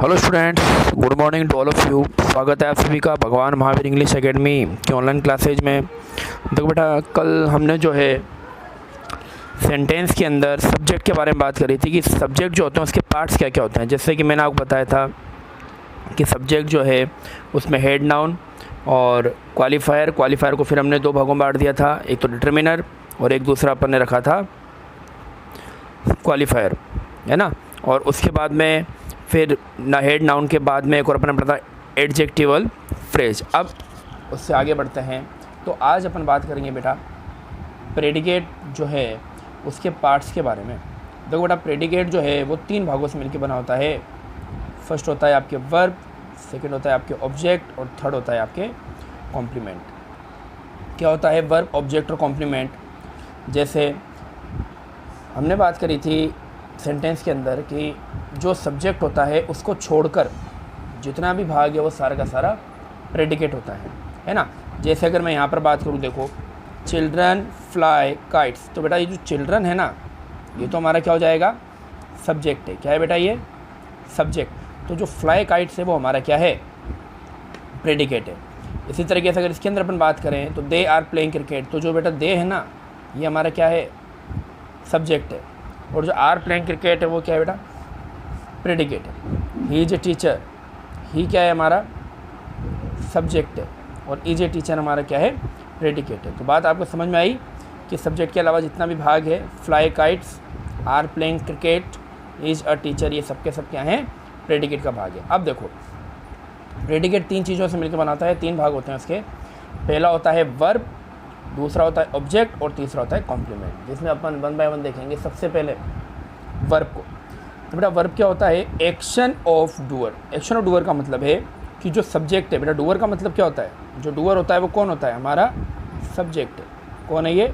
Hello students, good morning to all of you. स्वागत है आप सभी का भगवान महावीर इंग्लिश एकेडमी की ऑनलाइन क्लासेज में। देखो बेटा, कल हमने जो है सेंटेंस के अंदर सब्जेक्ट के बारे में बात करी थी कि सब्जेक्ट जो होते हैं उसके पार्ट्स क्या क्या होते हैं। जैसे कि मैंने आपको बताया था कि सब्जेक्ट जो है उसमें हेड, नाउन और क्वालिफायर को फिर हमने दो भागों में बांट दिया था, एक तो डिटर्मिनर और एक दूसरा अपन ने रखा था क्वालिफायर, है ना। और उसके बाद में फिर ना हेड नाउन के बाद में एक और अपना पढ़ा था एडजेक्टिवल फ्रेज। अब उससे आगे बढ़ते हैं तो आज अपन बात करेंगे बेटा प्रेडिकेट जो है उसके पार्ट्स के बारे में। देखो बेटा, प्रेडिकेट जो है वो तीन भागों से मिलकर बना होता है। फर्स्ट होता है आपके वर्ब, सेकंड होता है आपके ऑब्जेक्ट और थर्ड होता है आपके कॉम्प्लीमेंट। क्या होता है वर्ब, ऑब्जेक्ट और कॉम्प्लीमेंट? जैसे हमने बात करी थी सेंटेंस के अंदर कि जो सब्जेक्ट होता है उसको छोड़कर जितना भी भाग है वो सारा का सारा प्रेडिकेट होता है ना। जैसे अगर मैं यहाँ पर बात करूँ, देखो चिल्ड्रन फ्लाई काइट्स, तो बेटा ये जो चिल्ड्रन है ना, ये तो हमारा क्या हो जाएगा, सब्जेक्ट है। क्या है बेटा, ये सब्जेक्ट। तो जो फ्लाई काइट्स है वो हमारा क्या है, प्रेडिकेट है। इसी तरीके से अगर इसके अंदर अपन बात करें तो दे आर प्लेइंग क्रिकेट, तो जो बेटा दे है ना, ये हमारा क्या है, सब्जेक्ट है। और जो आर प्लेइंग क्रिकेट है वो क्या है बेटा, प्रेडिकेट है। ही इज ए टीचर, ही क्या है हमारा, सब्जेक्ट है। और इज ए टीचर हमारा क्या है, प्रेडिकेट है। तो बात आपको समझ में आई कि सब्जेक्ट के अलावा जितना भी भाग है, fly kites, are playing cricket, is a teacher, ये सब के सब क्या हैं, प्रेडिकेट का भाग है। अब देखो प्रेडिकेट तीन चीज़ों से मिलकर बनाता है, तीन भाग होते हैं उसके। पहला होता है वर्ब, दूसरा होता है ऑब्जेक्ट और तीसरा होता है कॉम्प्लीमेंट, जिसमें अपन वन बाय वन देखेंगे। सबसे पहले वर्ब को। तो बेटा वर्ब क्या होता है, action of doer. Action of doer का मतलब है कि जो सब्जेक्ट है, बेटा डूअर का मतलब क्या होता है, जो डूअर होता है वो कौन होता है, हमारा सब्जेक्ट है। कौन है ये,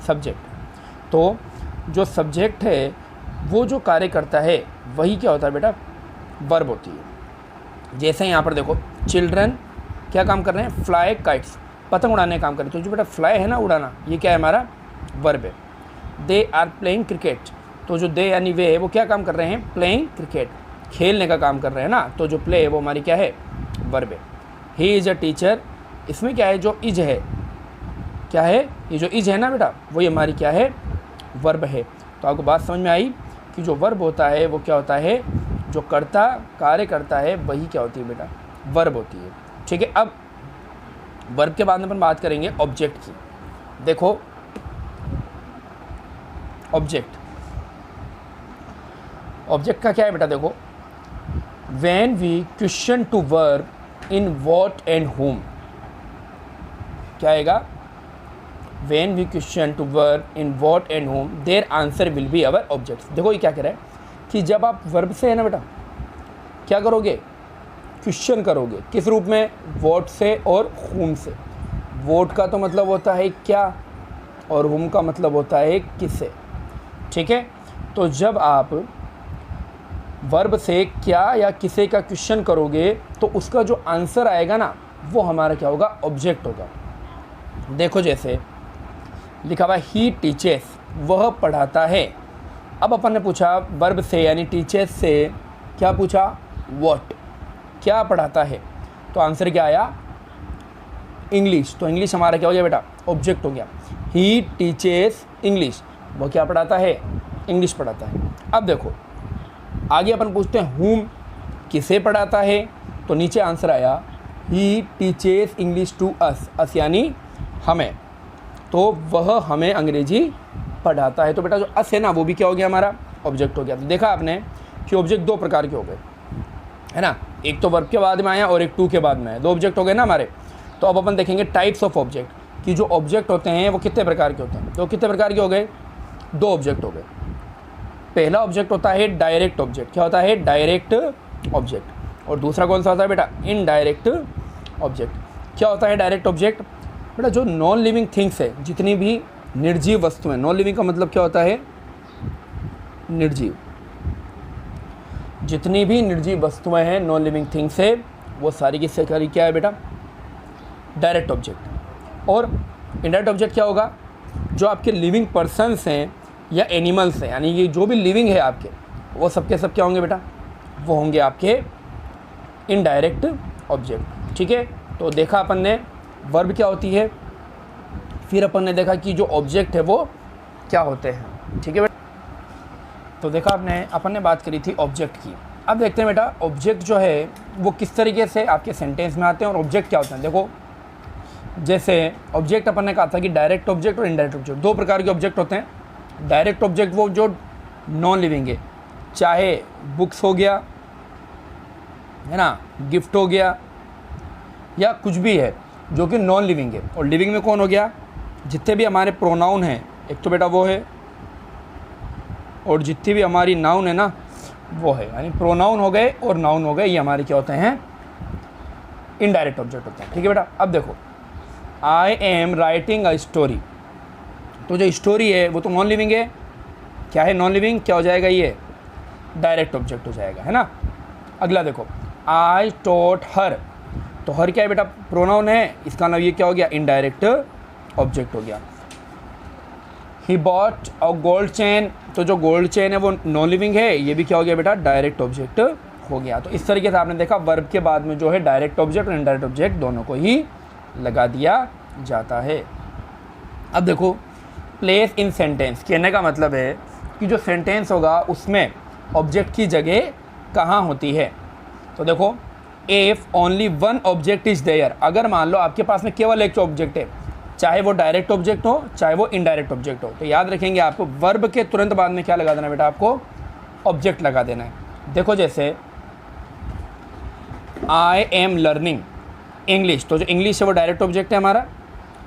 सब्जेक्ट। तो जो सब्जेक्ट है वो जो कार्य करता है वही क्या होता है बेटा, वर्ब होती है। जैसे यहाँ पर देखो चिल्ड्रन क्या काम कर रहे हैं, फ्लाई काइट्स, पतंग उड़ाने का काम कर रहे हैं। तो जो बेटा फ्लाई है ना, उड़ाना, ये क्या है, हमारा वर्ब है। दे आर प्लेइंग क्रिकेट, तो जो दे यानी वे है वो क्या काम कर रहे हैं, प्लेइंग क्रिकेट, खेलने का काम कर रहे हैं ना। तो जो प्ले है वो हमारी क्या है, वर्ब है। ही इज़ अ टीचर, इसमें क्या है, जो इज है, क्या है, ये जो इज है ना बेटा, वही हमारी क्या है, वर्ब है। तो आपको बात समझ में आई कि जो वर्ब होता है वो क्या होता है, जो करता कार्य करता है वही क्या होती है बेटा, वर्ब होती है। ठीक है। अब वर्ब के बाद में अपन बात करेंगे ऑब्जेक्ट की। देखो ऑब्जेक्ट, ऑब्जेक्ट का क्या है बेटा, देखो when we question to verb in what and home, क्या आएगा, when we question to verb in what and home there answer will be our objects. देखो ये क्या कह रहा है कि जब आप वर्ब से है ना बेटा क्या करोगे, क्वेश्चन करोगे, किस रूप में, व्हाट से और whom से। व्हाट का तो मतलब होता है क्या, और whom का मतलब होता है किससे। ठीक है। तो जब आप वर्ब से क्या या किसे का क्वेश्चन करोगे तो उसका जो आंसर आएगा ना वो हमारा क्या होगा, ऑब्जेक्ट होगा। देखो जैसे लिखा हुआ ही टीचेस, वह पढ़ाता है। अब अपन ने पूछा वर्ब से यानी टीचेस से, क्या पूछा, व्हाट, क्या पढ़ाता है। तो आंसर क्या आया, इंग्लिश। तो इंग्लिश हमारा क्या हो गया बेटा, ऑब्जेक्ट हो गया। ही टीचेस इंग्लिश, वो क्या पढ़ाता है, इंग्लिश पढ़ाता है। अब देखो आगे अपन पूछते हैं whom, किसे पढ़ाता है। तो नीचे आंसर आया he teaches English to us, us यानी हमें, तो वह हमें अंग्रेजी पढ़ाता है। तो बेटा जो अस है ना वो भी क्या हो गया, हमारा ऑब्जेक्ट हो गया। तो देखा आपने कि ऑब्जेक्ट दो प्रकार के हो गए, है ना। एक तो वर्ब के बाद में आया और एक टू के बाद में आया, दो ऑब्जेक्ट हो गए ना हमारे। तो अब अपन देखेंगे टाइप्स ऑफ ऑब्जेक्ट, कि जो ऑब्जेक्ट होते हैं वो कितने प्रकार के होते हैं। तो कितने प्रकार के हो गए, दो ऑब्जेक्ट हो गए। पहला ऑब्जेक्ट होता है डायरेक्ट ऑब्जेक्ट, क्या होता है, डायरेक्ट ऑब्जेक्ट। और दूसरा कौन सा होता है बेटा, इनडायरेक्ट ऑब्जेक्ट। क्या होता है डायरेक्ट ऑब्जेक्ट, बेटा जो नॉन लिविंग थिंग्स है, जितनी भी निर्जीव वस्तुएं, नॉन लिविंग का मतलब क्या होता है, निर्जीव, जितनी भी निर्जीव वस्तुएं हैं, नॉन लिविंग थिंग्स है, वो सारी की सारी क्या है बेटा, डायरेक्ट ऑब्जेक्ट। और इनडायरेक्ट ऑब्जेक्ट क्या होगा, जो आपके लिविंग पर्सन्स हैं या एनिमल्स हैं, यानी ये जो भी लिविंग है आपके, वो सबके सब क्या होंगे बेटा, वो होंगे आपके इनडायरेक्ट ऑब्जेक्ट। ठीक है, तो देखा अपन ने वर्ब क्या होती है, फिर अपन ने देखा कि जो ऑब्जेक्ट है वो क्या होते हैं। ठीक है बेटा, तो देखा अपन ने बात करी थी ऑब्जेक्ट की। अब देखते हैं बेटा ऑब्जेक्ट जो है वो किस तरीके से आपके सेंटेंस में आते हैं और ऑब्जेक्ट क्या होते हैं। देखो जैसे ऑब्जेक्ट अपन ने कहा था कि डायरेक्ट ऑब्जेक्ट और इनडायरेक्ट ऑब्जेक्ट, दो प्रकार के ऑब्जेक्ट होते हैं। डायरेक्ट ऑब्जेक्ट वो जो नॉन लिविंग है, चाहे बुक्स हो गया है ना, गिफ्ट हो गया, या कुछ भी है जो कि नॉन लिविंग है। और लिविंग में कौन हो गया, जितने भी हमारे प्रोनाउन हैं, एक तो बेटा वो है, और जितनी भी हमारी नाउन है ना वो है, यानी प्रोनाउन हो गए और नाउन हो गए, ये हमारे क्या होते हैं, इनडायरेक्ट ऑब्जेक्ट होते हैं। ठीक है बेटा, अब देखो I am writing a story, तो जो स्टोरी है वो तो नॉन लिविंग है। क्या है नॉन लिविंग, क्या हो जाएगा, ये डायरेक्ट ऑब्जेक्ट हो जाएगा, है ना। अगला देखो आई टॉट हर, तो हर क्या है बेटा, प्रोनाउन है, इसका नाम ये क्या हो गया, इनडायरेक्ट ऑब्जेक्ट हो गया। He bought a gold chain, तो जो गोल्ड चेन है वो नॉन लिविंग है, ये भी क्या हो गया बेटा, डायरेक्ट ऑब्जेक्ट हो गया। तो इस तरीके से आपने देखा वर्ब के बाद में जो है डायरेक्ट ऑब्जेक्ट और इनडायरेक्ट ऑब्जेक्ट दोनों को ही लगा दिया जाता है। अब देखो प्लेस इन सेंटेंस, कहने का मतलब है कि जो सेंटेंस होगा उसमें ऑब्जेक्ट की जगह कहाँ होती है। तो देखो if only one object is there, अगर मान लो आपके पास में केवल एक ऑब्जेक्ट है, चाहे वो डायरेक्ट ऑब्जेक्ट हो चाहे वो इनडायरेक्ट ऑब्जेक्ट हो, तो याद रखेंगे आपको वर्ब के तुरंत बाद में क्या लगा देना बेटा, आपको ऑब्जेक्ट लगा देना है। देखो जैसे आई एम लर्निंग इंग्लिश, तो जो इंग्लिश है वो डायरेक्ट ऑब्जेक्ट है हमारा,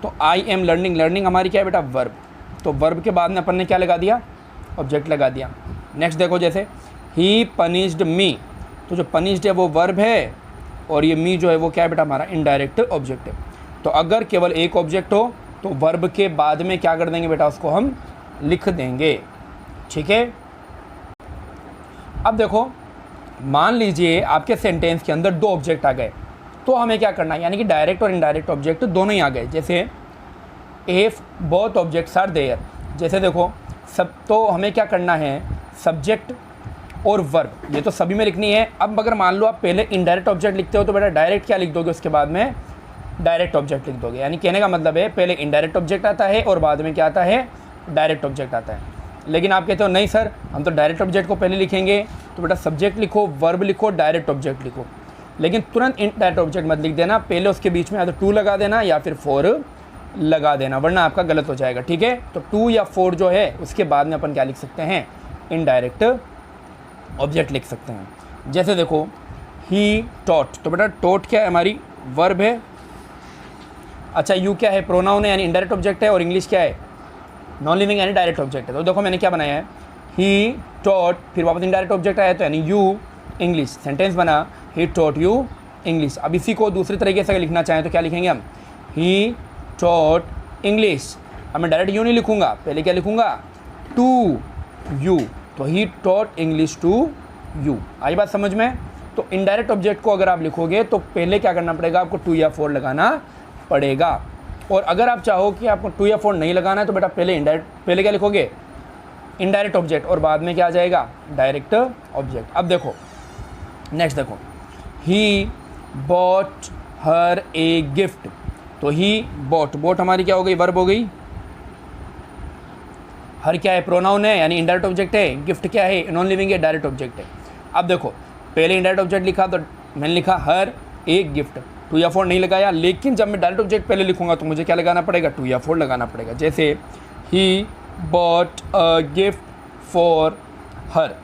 तो आई एम लर्निंग, लर्निंग हमारी क्या है बेटा, वर्ब, तो वर्ब के बाद में अपन ने क्या लगा दिया, ऑब्जेक्ट लगा दिया। नेक्स्ट देखो जैसे ही पनिश्ड मी, तो जो पनिश्ड है वो वर्ब है और ये मी जो है वो क्या है बेटा, हमारा इनडायरेक्ट ऑब्जेक्ट है। तो अगर केवल एक ऑब्जेक्ट हो तो वर्ब के बाद में क्या कर देंगे बेटा, उसको हम लिख देंगे। ठीक है, अब देखो मान लीजिए आपके सेंटेंस के अंदर दो ऑब्जेक्ट आ गए, तो हमें क्या करना है, यानी कि डायरेक्ट और इनडायरेक्ट ऑब्जेक्ट दोनों ही आ गए। जैसे if both objects are there, जैसे देखो सब, तो हमें क्या करना है, सब्जेक्ट और वर्ब, ये तो सभी में लिखनी है। अब अगर मान लो आप पहले इनडायरेक्ट ऑब्जेक्ट लिखते हो तो बेटा डायरेक्ट क्या लिख दोगे, उसके बाद में डायरेक्ट ऑब्जेक्ट लिख दोगे। यानी कहने का मतलब है पहले इनडायरेक्ट ऑब्जेक्ट आता है और बाद में क्या आता है, डायरेक्ट ऑब्जेक्ट आता है। लेकिन आप कहते हो नहीं सर हम तो डायरेक्ट ऑब्जेक्ट को पहले लिखेंगे, तो बेटा सब्जेक्ट लिखो, वर्ब लिखो, डायरेक्ट ऑब्जेक्ट लिखो, लेकिन तुरंत इनडायरेक्ट ऑब्जेक्ट मत लिख देना, पहले उसके बीच में या तो टू लगा देना या फिर फोर लगा देना, वरना आपका गलत हो जाएगा। ठीक है, तो टू या फोर जो है उसके बाद में अपन क्या लिख सकते हैं, इनडायरेक्ट ऑब्जेक्ट लिख सकते हैं। जैसे देखो ही टॉट, तो बेटा टॉट क्या है, हमारी वर्ब है। अच्छा यू क्या है, प्रोनाउन है यानी इनडायरेक्ट ऑब्जेक्ट है, और इंग्लिश क्या है, नॉन लिविंग यानी डायरेक्ट ऑब्जेक्ट है। तो देखो मैंने क्या बनाया है, ही टॉट, फिर वापस इनडायरेक्ट ऑब्जेक्ट आया तो यानी यू इंग्लिश, सेंटेंस बना ही टॉट यू इंग्लिश। अब इसी को दूसरी तरीके से लिखना चाहें तो क्या लिखेंगे हम, ही टॉट इंग्लिश। अब मैं डायरेक्ट यू नहीं लिखूंगा, पहले क्या लिखूंगा, टू यू, तो he taught English to you. आई बात समझ में। तो इनडायरेक्ट ऑब्जेक्ट को अगर आप लिखोगे तो पहले क्या करना पड़ेगा, आपको टू या फोर लगाना पड़ेगा। और अगर आप चाहो कि आपको टू या फोर नहीं लगाना है तो बेटा पहले क्या लिखोगे, इनडायरेक्ट ऑब्जेक्ट, और बाद में क्या आ जाएगा, डायरेक्ट ऑब्जेक्ट। अब देखो नेक्स्ट देखो, he bought her a gift, तो ही बॉट, बॉट हमारी क्या हो गई, वर्ब हो गई, हर क्या है, प्रोनाउन है यानी इनडायरेक्ट ऑब्जेक्ट है, गिफ्ट क्या है, नॉन लिविंग है, डायरेक्ट ऑब्जेक्ट है। अब देखो पहले इनडायरेक्ट ऑब्जेक्ट लिखा तो मैंने लिखा हर एक गिफ्ट, टू या फोर नहीं लगाया, लेकिन जब मैं डायरेक्ट ऑब्जेक्ट पहले लिखूंगा तो मुझे क्या लगाना पड़ेगा, टू या फोर लगाना पड़ेगा। जैसे he bought a gift for her.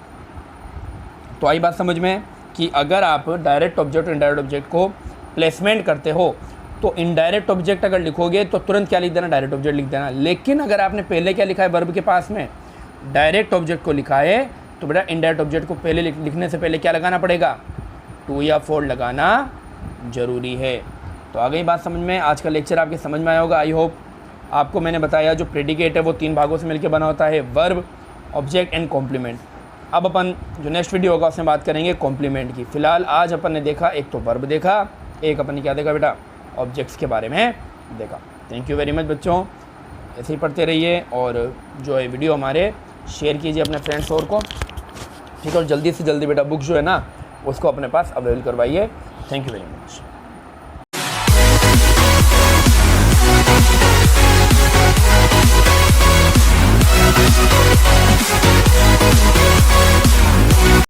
तो आई बात समझ में कि अगर आप डायरेक्ट ऑब्जेक्ट और इनडायरेक्ट ऑब्जेक्ट को प्लेसमेंट करते हो तो इनडायरेक्ट ऑब्जेक्ट अगर लिखोगे तो तुरंत क्या लिख देना, डायरेक्ट ऑब्जेक्ट लिख देना। लेकिन अगर आपने पहले क्या लिखा है, वर्ब के पास में डायरेक्ट ऑब्जेक्ट को लिखा है तो बेटा इनडायरेक्ट ऑब्जेक्ट को पहले लिखने से पहले क्या लगाना पड़ेगा, टू या फोर लगाना ज़रूरी है। तो आ गई बात समझ में। आज का लेक्चर आपके समझ में आया होगा। आई होप आपको मैंने बताया जो प्रेडिकेट है वो तीन भागों से मिलकर बना होता है, वर्ब, ऑब्जेक्ट एंड कॉम्प्लीमेंट। अब अपन जो नेक्स्ट वीडियो होगा उसमें बात करेंगे कॉम्प्लीमेंट की। फ़िलहाल आज अपन ने देखा, एक तो वर्ब देखा, एक अपन ने क्या देखा बेटा, ऑब्जेक्ट्स के बारे में देखा। थैंक यू वेरी मच बच्चों, ऐसे ही पढ़ते रहिए और जो है वीडियो हमारे शेयर कीजिए अपने फ्रेंड्स और को, ठीक है। और जल्दी से जल्दी बेटा बुक जो है ना उसको अपने पास अवेल करवाइए। Thank you very much.